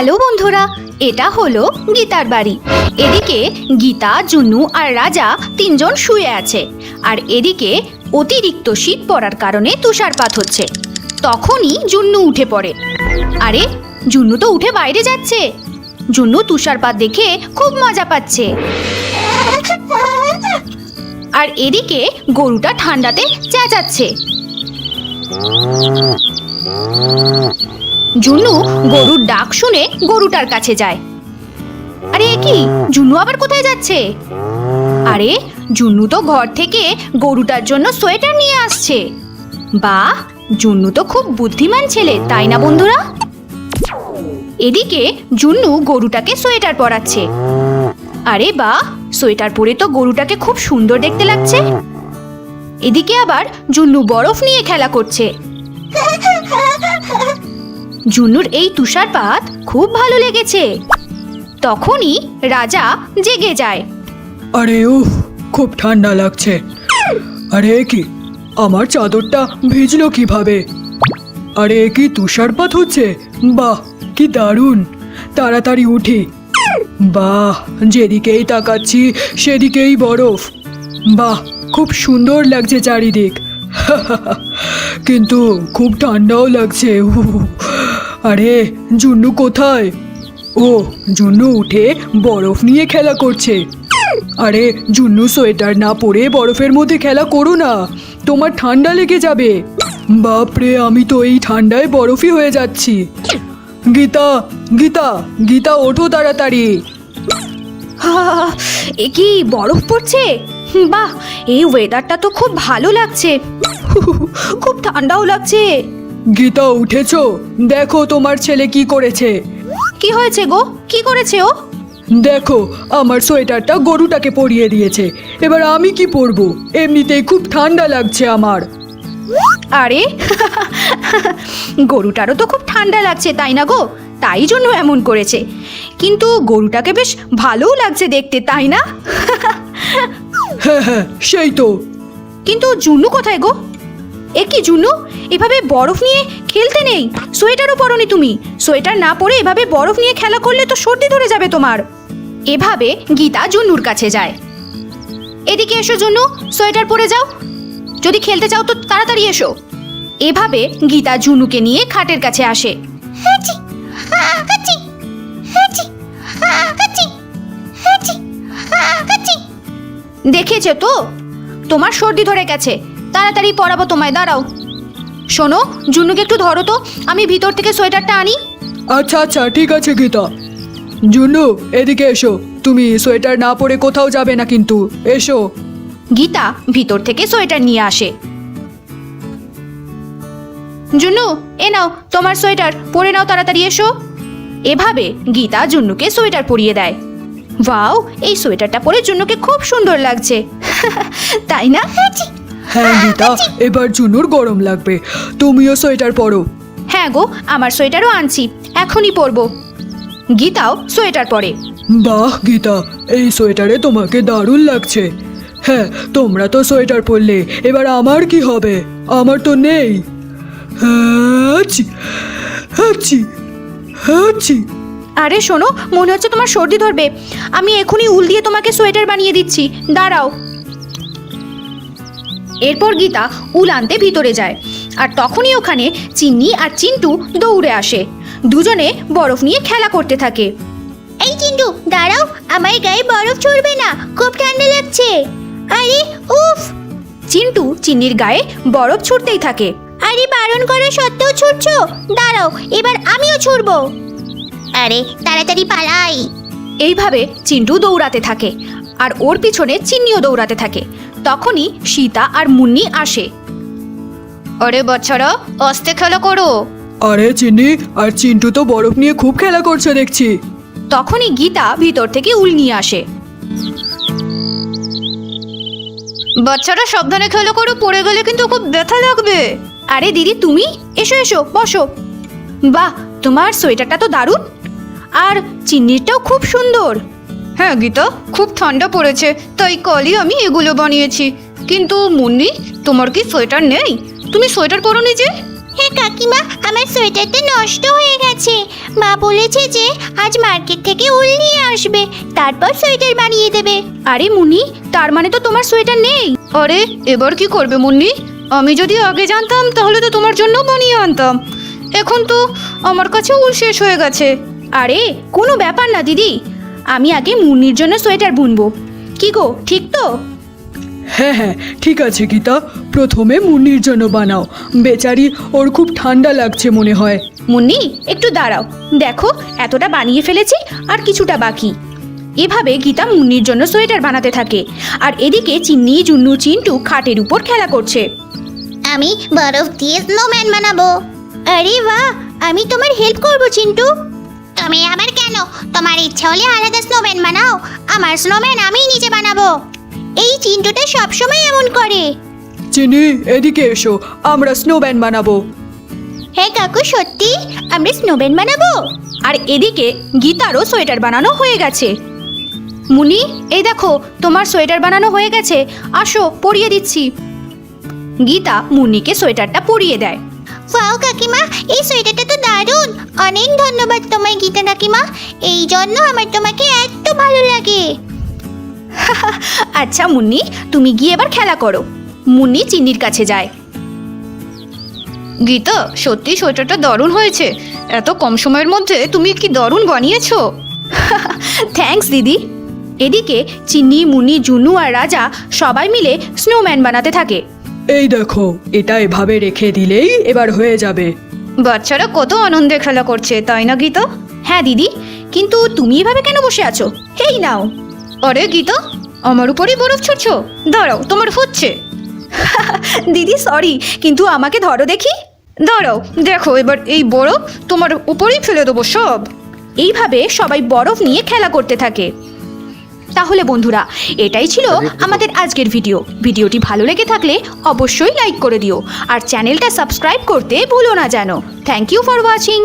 Hello বন্ধুরা, এটা হলো গীতার বাড়ি। এদিকে গীতা, জুন্নু আর রাজা তিনজন শুয়ে আছে, আর এদিকে অতিরিক্ত শীত পড়ার কারণে তুষারপাত হচ্ছে। তখনই জুন্নু উঠে পড়ে। আরে, জুন্নু তো উঠে বাইরে যাচ্ছে। জুন্নু তুষারপাত দেখে খুব মজা পাচ্ছে। আর এদিকে গরুটা ঠান্ডাতে চেঁচাচ্ছে। জুন্নু গরুর ডাক শুনে গরুটার কাছে যায়। আরে কি, জুন্নু আবার কোথায় যাচ্ছে? আরে, জুন্নু তো ঘর থেকে গরুটার জন্য সোয়েটার নিয়ে আসছে। বাহ, জুন্নু তো খুব বুদ্ধিমান ছেলে, তাই না বন্ধুরা? এদিকে জুন্নু গরুটাকে সোয়েটার পরাচ্ছে। আরে বাহ, সোয়েটার পরে তো গরুটাকে খুব সুন্দর দেখতে লাগছে। এদিকে আবার জুন্নু বরফ নিয়ে খেলা করছে। জুন্নুর এই তুষারপাত খুব ভালো লেগেছে। তখনই রাজা জেগে যায়। আরে উফ, খুব ঠান্ডা লাগছে। আরে কি, আমার চাদরটা ভিজলো কিভাবে? আরে কি তুষারপাত হচ্ছে? বাহ, কি দারুণ! তাড়াতাড়ি উঠি। বাহ, যেদিকেই তাকাচ্ছি সেদিকেই বরফ। বাহ, খুব সুন্দর লাগছে চারিদিক। কিন্তু খুব ঠান্ডাও লাগছে। আরে, জুন্নু কোথায়? ও, জুন্নু উঠে বরফ নিয়ে খেলা করছে। আরে জুন্নু, সোয়েটার না পরে বরফের মধ্যে খেলা করো না, তোমার ঠান্ডা লেগে যাবে। বাপরে, আমি তো এই ঠান্ডায় বরফই হয়ে যাচ্ছি। গীতা, গীতা, গীতা, ওঠো তাড়াতাড়ি। এ কি, বরফ পড়ছে? বাহ, এই ওয়েদারটা তো খুব ভালো লাগছে। খুব ঠান্ডাও লাগছে। গীতা, উঠেছো? দেখো তোমার ছেলে কি করেছে। কি হয়েছে গো? কি করেছে ও? দেখো, আমার সোয়েটারটা গরুটাকে পরিয়ে দিয়েছে। এবার আমি কি পরবো? এমনিতেই খুব ঠান্ডা লাগছে আমার। আরে, গরুটারও তো খুব ঠান্ডা লাগছে, তাই না গো? তাই জন্য এমন করেছে। কিন্তু গরুটাকে বেশ ভালোও লাগছে দেখতে, তাই না? হ্যাঁ হ্যাঁ, সেই তো। কিন্তু জুন্নু কোথায় গো? এ কি জুন্নু, এভাবে বরফ নিয়ে খেলতে নেই। সোয়েটারও পরনি তুমি। সোয়েটার না পরে এভাবে বরফ নিয়ে খেলা করলে তো সর্দি ধরে যাবে তোমার। এভাবে গীতা জুন্নুর কাছে যায়। এদিকে এসো জুন্নু, সোয়েটার পরে যাও। যদি খেলতে চাও তো তাড়াতাড়ি এসো। এভাবে গীতা জুন্নুকে নিয়ে খাটের কাছে আসে। দেখেছো তো, তোমার সর্দি ধরে গেছে। তাড়াতাড়ি পরাবো তোমায়, দাঁড়াও। শোনো, জুন্নুকে একটু ধরো তো, আমি ভিতর থেকে সোয়েটারটা আনি। আচ্ছা আচ্ছা, ঠিক আছে গীতা। জুন্নু, এদিকে এসো। তুমি সোয়েটার না পরে কোথাও যাবে না কিন্তু, এসো। গীতা ভিতর থেকে সোয়েটার নিয়ে আসে। জুন্নু, এ নাও তোমার সোয়েটার, পরে নাও, তাড়াতাড়ি এসো। এভাবে গীতা জুন্নুকে সোয়েটার পরিয়ে দেয়। ওয়াও, এই সোয়েটারটা পরে জুন্নুকে খুব সুন্দর লাগছে। তাই না? হ্যাঁ গীতা, এবার জুন্নুর গরম লাগবে, তুমিও সোয়েটার পরো। হ্যাঁ গো, আমার সোয়েটারও আনছি, এখনই পরবো। গীতাও সোয়েটার পরে। বাহ গীতা, এই সোয়েটারে তোমাকে দারুণ লাগছে। হ্যাঁ, তোমরা তো সোয়েটার পরলে, এবার আমার কি হবে? আমার তো নেই। হাঁচি, হাঁচি, হাঁচি। আরে শোনো, মনে হচ্ছে তোমার সর্দি ধরবে। আমি এখনই উল দিয়ে তোমাকে সোয়েটার বানিয়ে দিচ্ছি, দাঁড়াও। এরপর গীতা উল আনতে ভিতরে যায়, আর তখনই ওখানে চিন্নি আর চিন্টু দৌড়ে আসে। দুজনে বরফ নিয়ে খেলা করতে থাকে। এই চিন্টু, দাঁড়াও, আমার গায়ে বরফ ছুড়বে না, খুব ঠান্ডা লাগছে। আরে উফ! চিন্টু চিন্নির গায়ে বরফ ছুটতেই থাকে। আরে, বারণ করা সত্ত্বেও ছুটছো? দাঁড়াও, এবার আমিও ছুড়বো। আরে তাড়াতাড়ি পালাই। এইভাবে চিন্টু দৌড়াতে থাকে, আর ওর পিছনে চিন্নিও দৌড়াতে থাকে। তখনই সীতা আর মুন্নি আসে। আরে বাচ্চারা, আস্তে খেলা করো। আরে চিন্নি আর চিন্টু তো বরফ নিয়ে খুব খেলা করছে দেখছি। তখনই গীতা ভিতর থেকে উল নিয়ে আসে। বাচ্চারা সাবধানে খেলা করো, পড়ে গেলে কিন্তু খুব ব্যথা লাগবে। আরে দিদি, তুমি এসো এসো, বসো। বাহ, তোমার সোয়েটারটা তো দারুণ, আর চিন্নিটাও খুব সুন্দর। হ্যাঁ গীতা, খুব ঠান্ডা পড়েছে, তাই কালই আমি এগুলো বানিয়েছি। কিন্তু মুন্নি, তোমার কি সোয়েটার নেই? তুমি সোয়েটার পরোনি যে? হ্যাঁ কাকিমা, আমার সোয়েটারটা নষ্ট হয়ে গেছে। মা বলেছে যে আজ মার্কেট থেকে উল নিয়ে আসবে, তারপর সোয়েটার বানিয়ে দেবে। আরে মুন্নি, তার মানে তো তোমার সোয়েটার নেই। আরে এবার কি করবে মুন্নি? আমি যদি আগে জানতাম তাহলে তো তোমার জন্য বানিয়ে আনতাম। এখন তো আমার কাছে উল শেষ হয়ে গেছে। আরে কোনো ব্যাপার না দিদি, আমি আগে মুন্নির জন্য সোয়েটার বুনবো। কি গো, ঠিক তো? হ্যাঁ হ্যাঁ, ঠিক আছে গীতা, প্রথমে মুন্নির জন্য বানাও। বেচারি, ওর খুব ঠান্ডা লাগছে মনে হয়। মুন্নি একটু দাঁড়াও, দেখো এতটা বানিয়ে ফেলেছি আর কিছুটা বাকি। এভাবে গীতা মুন্নির জন্য সোয়েটার বানাতে থাকে, আর এদিকে চিন্নি, জুন্নু, চিন্টু খাটের উপর খেলা করছে। আমি বরফ দিয়ে স্নোম্যান বানাবো। আরে বাহ, আমি তোমার হেল্প করব চিন্টু। তুমি আবার কেন? তোমার ইচ্ছা হলে আলাদা স্নোম্যান বানাও, আমার স্নোম্যান আমিই নিজে বানাবো। এই চিন্টুটা সবসময় এমন করে। চিনি, এদিকে এসো, আমরা স্নোম্যান বানাবো। হ্যাঁ কাকু, সত্যি আমরা স্নোম্যান বানাবো। আর এদিকে গীতারও সোয়েটার বানানো হয়ে গেছে। মুনি, এই দেখো তোমার সোয়েটার বানানো হয়ে গেছে, আসো পরিয়ে দিচ্ছি। গীতা মুন্নিকে সোয়েটারটা পরিয়ে দেয়। ওয়াও কাকিমা, এই সোয়েটারটা তো দারুণ। অনেক ধন্যবাদ তোমায় গীতা কাকিমা, এই জন্য আমার তোমাকে এত ভালো লাগে। আচ্ছা মুন্নি, তুমি গিয়ে এবার খেলা করো। মুন্নি চিন্নির কাছে যায়। গীতা, সত্যি সোয়েটারটা দারুণ হয়েছে। এত কম সময়ের মধ্যে তুমি কি দারুণ বানিয়েছো। থ্যাঙ্কস দিদি। এদিকে চিন্নি, মুন্নি, জুনু আর রাজা সবাই মিলে স্নোম্যান বানাতে থাকে। এই দেখো, এটা এভাবে রেখে দিলেই এবার হয়ে যাবে। বাচ্চারা কত আনন্দে খেলা করছে, তাই না গীতা? হ্যাঁ দিদি, কিন্তু তুমি এভাবে কেন বসে আছো? এই নাও। আরে গীতা, আমার উপরই বরফ ছুটছো? দাঁড়াও, তোমার হচ্ছে। দিদি সরি, কিন্তু আমাকে ধরো দেখি। দাঁড়াও, দেখো এবার এই বরফ তোমার উপরেই ফেলে দেবো সব। এইভাবে সবাই বরফ নিয়ে খেলা করতে থাকে। তাহলে বন্ধুরা, এটাই ছিল আমাদের আজকের ভিডিও। ভিডিওটি ভালো লেগে থাকলে অবশ্যই লাইক করে দিও, আর চ্যানেলটা সাবস্ক্রাইব করতে ভুলো না যেন। Thank you for watching.